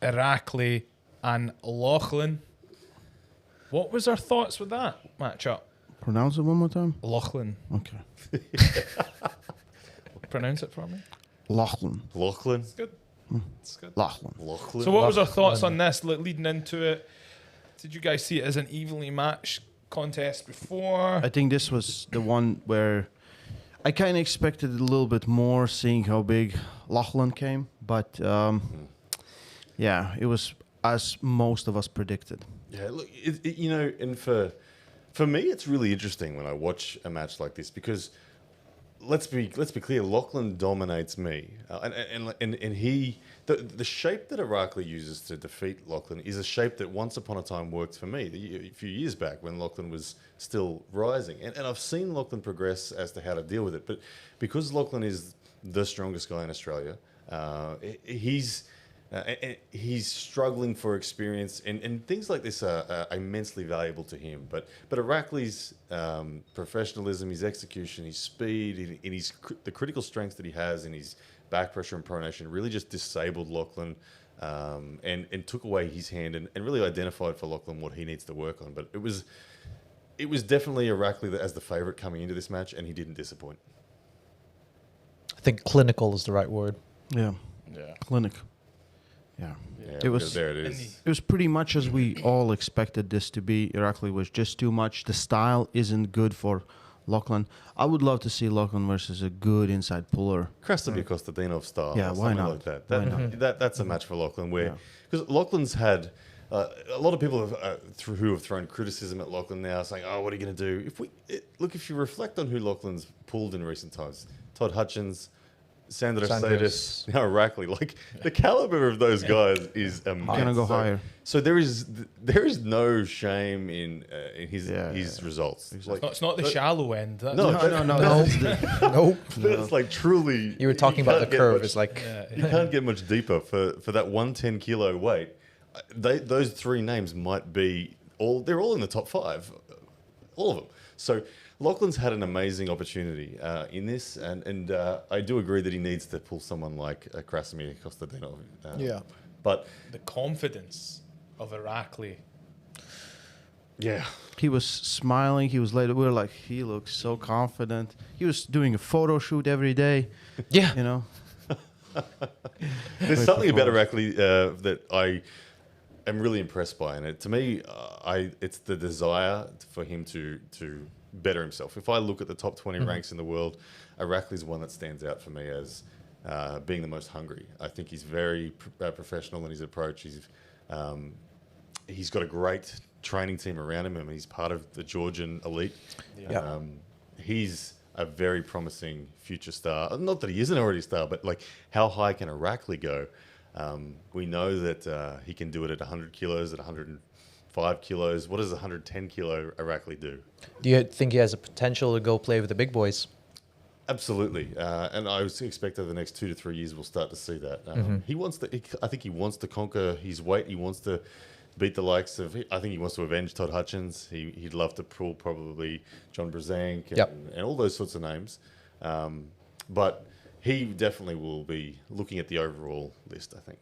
Irakli and Lachlan. What was our thoughts with that matchup? Pronounce it one more time. Lachlan. Okay. Pronounce it for me. Lachlan. Lachlan. It's good. It's good. Lachlan. Lachlan. So what was our thoughts on this leading into it? Did you guys see it as an evenly matched contest before? I think this was the one where I kind of expected a little bit more, seeing how big Lachlan came. But yeah, it was as most of us predicted. Yeah, look, you know, and for me, it's really interesting when I watch a match like this because let's be clear, Lachlan dominates me, and he the shape that Irakli uses to defeat Lachlan is a shape that once upon a time worked for me a few years back when Lachlan was still rising, and I've seen Lachlan progress as to how to deal with it, but because Lachlan is the strongest guy in Australia, he's struggling for experience, and things like this are immensely valuable to him. But Irakli's professionalism, his execution, his speed, and the critical strength that he has in his back pressure and pronation really just disabled Lachlan and took away his hand and really identified for Lachlan what he needs to work on. But it was definitely Irakli as the favourite coming into this match, and he didn't disappoint. I think clinical is the right word. Yeah. Yeah. Clinic. Yeah. Yeah, there it is. It was pretty much as we all expected this to be. Irakli was just too much. The style isn't good for Lachlan. I would love to see Lachlan versus a good inside puller. Krasnodar Kostadinov style. Yeah, or why something not? like that. Why not? That's a match for Lachlan where because Lachlan's had a lot of people who have thrown criticism at Lachlan now, saying, "Oh, what are you going to do?" If you reflect on who Lachlan's pulled in recent times, Todd Hutchins, Sandra Sadis, now Irakli, like the caliber of those guys is immense. Gonna go higher. So there is no shame in his results. Exactly. It's not the shallow end. That's No, Nope. It's like truly. You were talking about the can't get curve. much- It's like you can't get much deeper for that 110 kilo weight. Those three names might be they're all in the top five, all of them. So Lachlan's had an amazing opportunity in this, and I do agree that he needs to pull someone like Krasomir Kostadinov. But the confidence of Irakli. yeah, He was smiling. He was later. We were like, he looks so confident. He was doing a photo shoot every day. yeah. You know. there's something about Irakli that I am really impressed by, and to me, it's the desire for him to better himself. If I look at the top 20 ranks in the world, Irakli's one that stands out for me as being the most hungry. I think he's very professional in his approach. He's got a great training team around him. I mean, he's part of the Georgian elite. Yeah. He's a very promising future star. Not that he isn't already a star, but like how high can Irakli go? We know that he can do it at 100 kilos, at 105 kilos. What does 110 kilo Irakli do? Do you think he has a potential to go play with the big boys? Absolutely, and I would expect over the next 2 to 3 years we'll start to see that. He wants to. I think he wants to conquer his weight. He wants to beat the likes of. I think he wants to avenge Todd Hutchins. He'd love to pull probably John Brzank and all those sorts of names. But he definitely will be looking at the overall list, I think,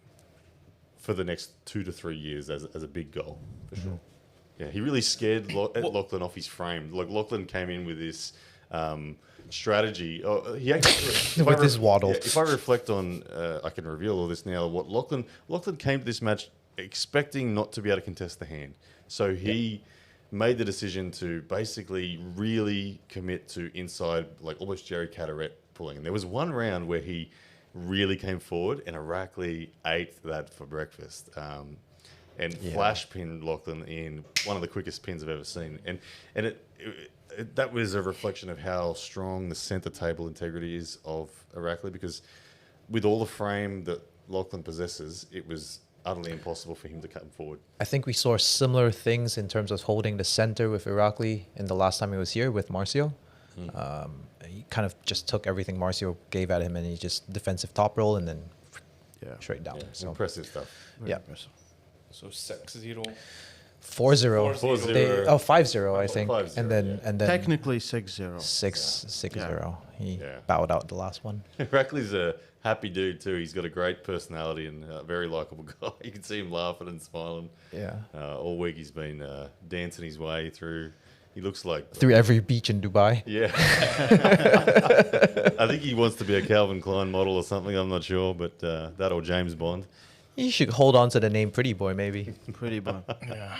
for the next 2 to 3 years as a big goal for sure. Yeah, he really scared Lachlan off his frame. Like Lachlan came in with this strategy. He actually, With his waddle. Yeah, if I reflect on, I can reveal all this now. What Lachlan came to this match expecting not to be able to contest the hand, so he made the decision to basically really commit to inside, like almost Jerry Caderet pulling. And there was one round where he really came forward, and Irakli ate that for breakfast. And flash pinned Lachlan in one of the quickest pins I've ever seen. And that was a reflection of how strong the centre table integrity is of Irakli, because with all the frame that Lachlan possesses, it was utterly impossible for him to come forward. I think we saw similar things in terms of holding the center with Irakli in the last time he was here with Marcio. He kind of just took everything Marcio gave at him, and he just defensive top roll and then straight down. So Impressive stuff. yeah. So 6-0. 4-0. 4-0. 5-0, I think. 5-0, and then Technically 6-0. 6-0. He Yeah. bowed out the last one. Irakli's happy dude too. He's got a great personality and a very likable guy. You can see him laughing and smiling. Yeah. All week he's been dancing his way through. He looks like Through every beach in Dubai. Yeah. I think he wants to be a Calvin Klein model or something. I'm not sure, but that or James Bond. You should hold on to the name Pretty Boy, maybe. Pretty bad. Yeah.